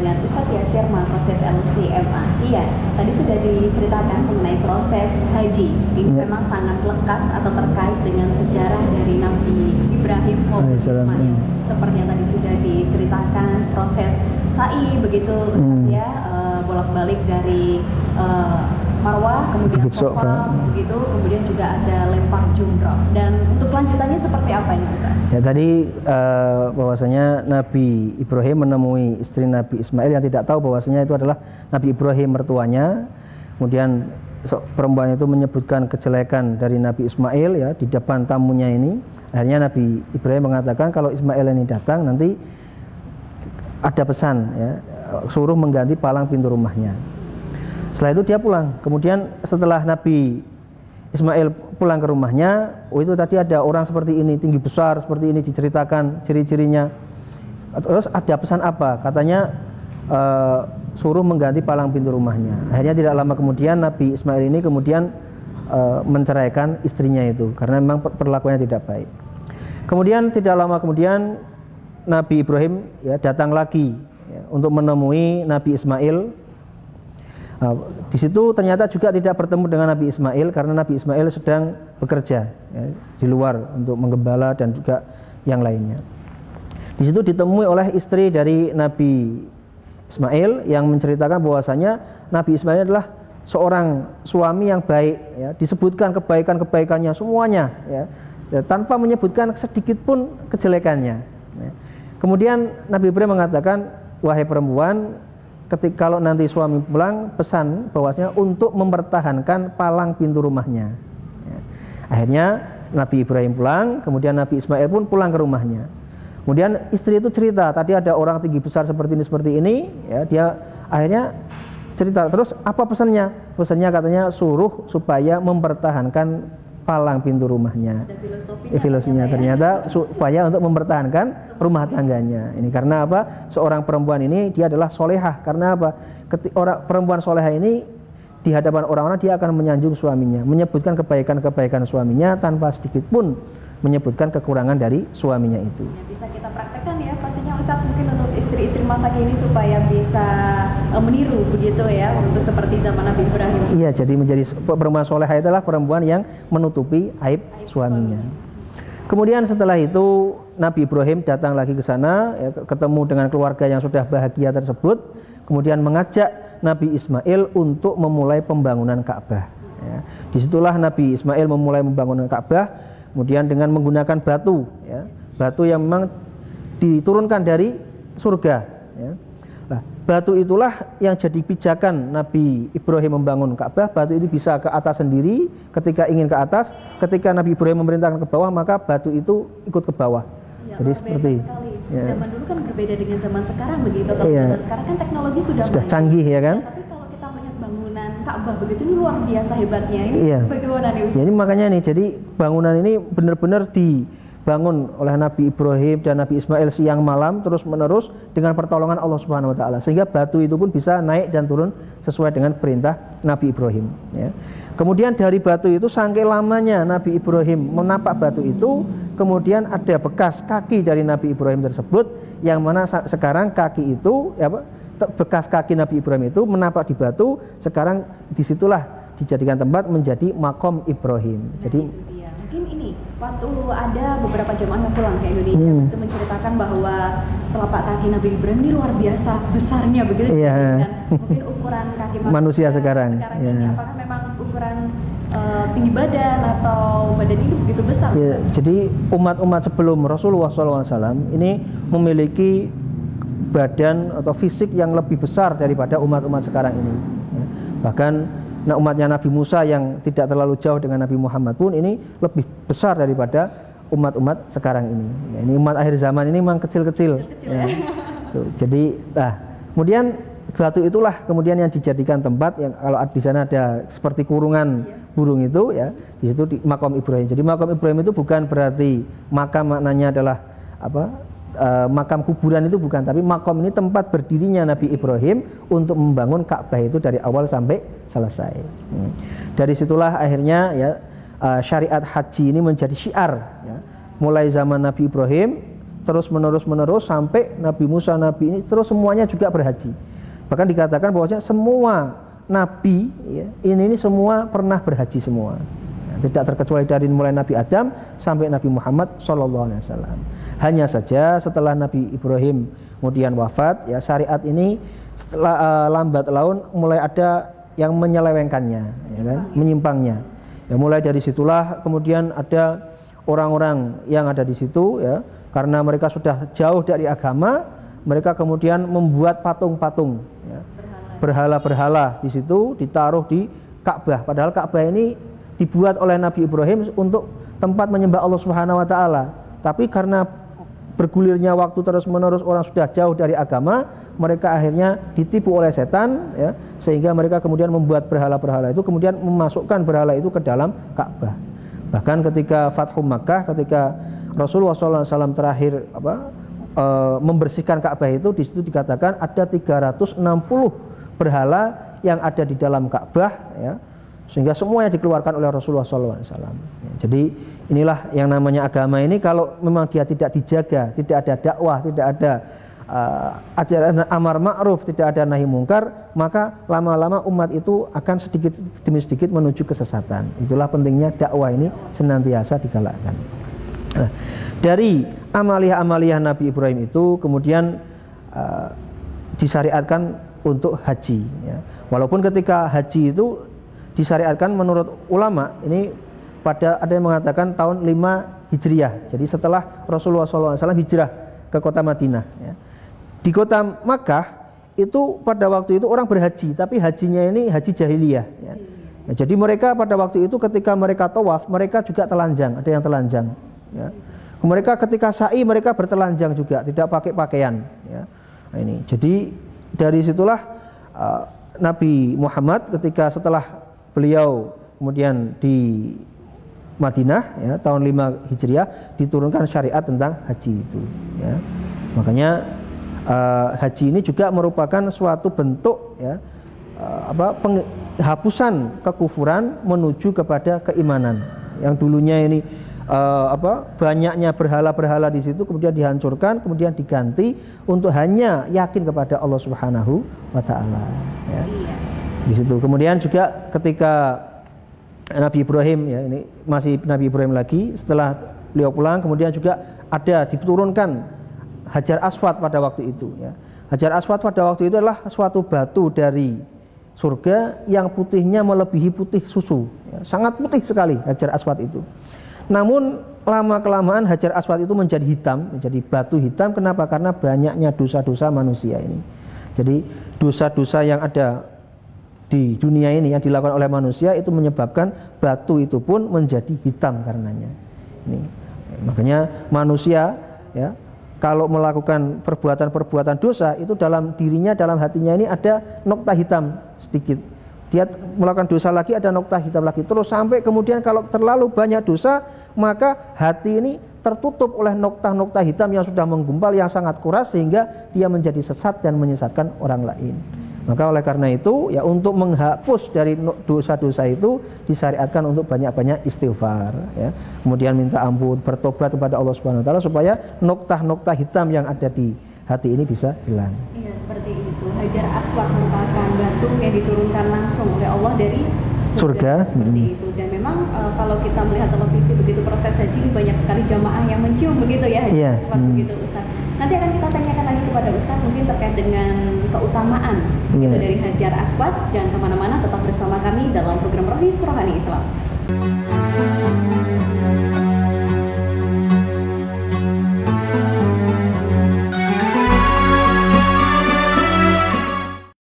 dengan Ustadz Yasir Maqasid LCMA. Iya, tadi sudah diceritakan mengenai proses haji. Ini memang sangat lekat atau terkait dengan sejarah dari Nabi Ibrahim maupun Ismail. Seperti yang tadi sudah diceritakan proses sa'i begitu Ustadz ya, bolak-balik dari Marwah, kemudian Safa, begitu, kemudian juga ada lempar jumrah. Dan untuk kelanjutannya seperti apa ini Ustaz? Ya tadi bahwasanya Nabi Ibrahim menemui istri Nabi Ismail yang tidak tahu bahwasanya itu adalah Nabi Ibrahim mertuanya. Kemudian perempuan itu menyebutkan kejelekan dari Nabi Ismail ya di depan tamunya ini. Akhirnya Nabi Ibrahim mengatakan kalau Ismail ini datang nanti ada pesan ya, suruh mengganti palang pintu rumahnya. Setelah itu dia pulang. Kemudian setelah Nabi Ismail pulang ke rumahnya, itu tadi ada orang seperti ini, tinggi besar seperti ini, diceritakan ciri-cirinya. Terus ada pesan apa? Katanya suruh mengganti palang pintu rumahnya. Akhirnya tidak lama kemudian Nabi Ismail ini kemudian menceraikan istrinya itu karena memang perlakuannya tidak baik. Kemudian tidak lama kemudian Nabi Ibrahim ya datang lagi ya, untuk menemui Nabi Ismail. Di situ ternyata juga tidak bertemu dengan Nabi Ismail karena Nabi Ismail sedang bekerja ya, di luar untuk menggembala dan juga yang lainnya. Di situ ditemui oleh istri dari Nabi Ismail yang menceritakan bahwasanya Nabi Ismail adalah seorang suami yang baik ya, disebutkan kebaikan-kebaikannya semuanya ya, tanpa menyebutkan sedikit pun kejelekannya ya. Kemudian Nabi Ibrahim mengatakan, wahai perempuan, kalau nanti suami pulang, pesan bahwasanya untuk mempertahankan palang pintu rumahnya ya. Akhirnya Nabi Ibrahim pulang, kemudian Nabi Ismail pun pulang ke rumahnya. Kemudian istri itu cerita, tadi ada orang tinggi besar seperti ini ya, dia akhirnya cerita terus apa pesannya? Pesannya katanya suruh supaya mempertahankan palang pintu rumahnya. Filosofinya ternyata supaya untuk mempertahankan rumah tangganya. Ini karena apa? Seorang perempuan ini dia adalah solehah. Karena apa? Perempuan solehah ini di hadapan orang-orang dia akan menyanjung suaminya, menyebutkan kebaikan-kebaikan suaminya tanpa sedikit pun menyebutkan kekurangan dari suaminya itu. Bisa kita praktekkan ya, pastinya Ustaz mungkin untuk istri-istri masa kini supaya bisa meniru begitu ya, untuk seperti zaman Nabi Ibrahim. Iya, jadi menjadi perempuan solehah adalah perempuan yang menutupi aib suaminya. Kemudian setelah itu Nabi Ibrahim datang lagi ke sana, ya, ketemu dengan keluarga yang sudah bahagia tersebut, kemudian mengajak Nabi Ismail untuk memulai pembangunan Ka'bah. Ya. Disitulah Nabi Ismail memulai membangun Ka'bah. Kemudian dengan menggunakan batu, ya, batu yang memang diturunkan dari surga. Ya. Nah, batu itulah yang jadi pijakan Nabi Ibrahim membangun Ka'bah. Batu itu bisa ke atas sendiri ketika ingin ke atas. Ketika Nabi Ibrahim memerintahkan ke bawah, maka batu itu ikut ke bawah. Ya, jadi seperti ya. Zaman dulu kan berbeda dengan zaman sekarang begitu. Kalau ya. Zaman sekarang kan teknologi sudah canggih ya kan. Ya, Ka'bah begitu ini luar biasa hebatnya ini. Iya. Bagaimana nih Ustaz? Jadi makanya nih, jadi bangunan ini benar-benar dibangun oleh Nabi Ibrahim dan Nabi Ismail siang malam terus menerus dengan pertolongan Allah Subhanahu wa taala sehingga batu itu pun bisa naik dan turun sesuai dengan perintah Nabi Ibrahim ya. Kemudian dari batu itu saking lamanya Nabi Ibrahim menapak batu itu, kemudian ada bekas kaki dari Nabi Ibrahim tersebut yang mana sekarang kaki itu ya, bekas kaki Nabi Ibrahim itu menapak di batu, sekarang disitulah dijadikan tempat menjadi makom Ibrahim. Jadi mungkin ini waktu ada beberapa jemaah yang pulang ke Indonesia itu menceritakan bahwa telapak kaki Nabi Ibrahim ini luar biasa besarnya begitu. Dan mungkin ukuran kaki manusia sekarang ya. Ini apakah memang ukuran tinggi badan atau badan ini begitu besar? Ya, jadi umat-umat sebelum Rasulullah SAW ini memiliki badan atau fisik yang lebih besar daripada umat-umat sekarang ini ya. Bahkan umatnya Nabi Musa yang tidak terlalu jauh dengan Nabi Muhammad pun ini lebih besar daripada umat-umat sekarang ini ya. Ini umat akhir zaman ini memang kecil-kecil ya. Jadi kemudian batu itulah kemudian yang dijadikan tempat yang kalau di sana ada seperti kurungan burung itu ya, di situ di makom Ibrahim. Jadi makom Ibrahim itu bukan berarti makam, maknanya adalah makam kuburan itu bukan, tapi makom ini tempat berdirinya Nabi Ibrahim untuk membangun Ka'bah itu dari awal sampai selesai. Dari situlah akhirnya ya syariat haji ini menjadi syiar ya. Mulai zaman Nabi Ibrahim terus menerus sampai Nabi Musa, Nabi ini terus semuanya juga berhaji. Bahkan dikatakan bahwasanya semua Nabi ya, ini semua pernah berhaji semua. Tidak terkecuali dari mulai Nabi Adam sampai Nabi Muhammad SAW. Hanya saja setelah Nabi Ibrahim kemudian wafat, ya syariat ini setelah lambat laun mulai ada yang menyelewengkannya, ya kan? Menyimpangnya. Ya, mulai dari situlah kemudian ada orang-orang yang ada di situ, ya, karena mereka sudah jauh dari agama, mereka kemudian membuat patung-patung, ya, berhala-berhala di situ ditaruh di Ka'bah. Padahal Ka'bah ini dibuat oleh Nabi Ibrahim untuk tempat menyembah Allah Subhanahu wa taala. Tapi karena bergulirnya waktu terus-menerus orang sudah jauh dari agama, mereka akhirnya ditipu oleh setan, ya, sehingga mereka kemudian membuat berhala-berhala itu, kemudian memasukkan berhala itu ke dalam Ka'bah. Bahkan ketika Fathu Makkah, ketika Rasulullah SAW terakhir membersihkan Ka'bah itu, di situ dikatakan ada 360 berhala yang ada di dalam Ka'bah, ya, sehingga semuanya dikeluarkan oleh Rasulullah SAW. Jadi inilah yang namanya agama ini, kalau memang dia tidak dijaga, tidak ada dakwah, tidak ada ajaran amar ma'ruf, tidak ada nahi mungkar, maka lama-lama umat itu akan sedikit demi sedikit menuju kesesatan. Itulah pentingnya dakwah ini senantiasa digalakkan. Nah, dari amaliyah-amaliyah Nabi Ibrahim itu kemudian disyariatkan untuk haji, ya. Walaupun ketika haji itu disyariatkan menurut ulama ini ada yang mengatakan tahun 5 Hijriah. Jadi setelah Rasulullah SAW hijrah ke kota Madinah, ya. Di kota Makkah itu pada waktu itu orang berhaji, tapi hajinya ini haji jahiliyah, ya. Ya, jadi mereka pada waktu itu ketika mereka tawaf, mereka juga telanjang, ada yang telanjang, ya. Mereka ketika sa'i mereka bertelanjang juga, tidak pakai pakaian, ya. Nah, ini jadi dari situlah Nabi Muhammad ketika setelah beliau kemudian di Madinah, ya, tahun 5 Hijriah diturunkan syariat tentang haji itu, ya. Makanya haji ini juga merupakan suatu bentuk, ya, penghapusan kekufuran menuju kepada keimanan. Yang dulunya ini banyaknya berhala-berhala di situ kemudian dihancurkan, kemudian diganti untuk hanya yakin kepada Allah Subhanahu wa taala, ya. Di situ. Kemudian juga ketika Nabi Ibrahim, ya, ini masih Nabi Ibrahim lagi, setelah beliau pulang kemudian juga ada diturunkan Hajar Aswad pada waktu itu, ya. Hajar Aswad pada waktu itu adalah suatu batu dari surga yang putihnya melebihi putih susu, ya. Sangat putih sekali Hajar Aswad itu. Namun lama-kelamaan Hajar Aswad itu menjadi hitam, menjadi batu hitam. Kenapa? Karena banyaknya dosa-dosa manusia ini. Jadi dosa-dosa yang ada di dunia ini yang dilakukan oleh manusia itu menyebabkan batu itu pun menjadi hitam karenanya. Ini makanya manusia, ya, kalau melakukan perbuatan-perbuatan dosa itu dalam dirinya, dalam hatinya ini ada nokta hitam sedikit. Dia melakukan dosa lagi, ada nokta hitam lagi, terus sampai kemudian kalau terlalu banyak dosa, maka hati ini tertutup oleh nokta-nokta hitam yang sudah menggumpal, yang sangat kuras, sehingga dia menjadi sesat dan menyesatkan orang lain. Maka oleh karena itu, ya, untuk menghapus dari dosa-dosa itu disyariatkan untuk banyak-banyak istighfar, ya. Kemudian minta ampun, bertobat kepada Allah Subhanahu wa taala supaya nokta-nokta hitam yang ada di hati ini bisa hilang. Iya, seperti itu. Hajar Aswad merupakan batu yang diturunkan langsung oleh Allah dari surga. Seperti itu. Dan memang kalau kita melihat televisi begitu proses haji, banyak sekali jamaah yang mencium begitu, ya, Hajar Aswad begitu, Ustaz. Nanti akan kita tanyakan lagi kepada Ustaz mungkin terkait dengan keutamaan itu dari Hajar Aswad. Jangan kemana-mana, tetap bersama kami dalam program Rohis Rohani Islam.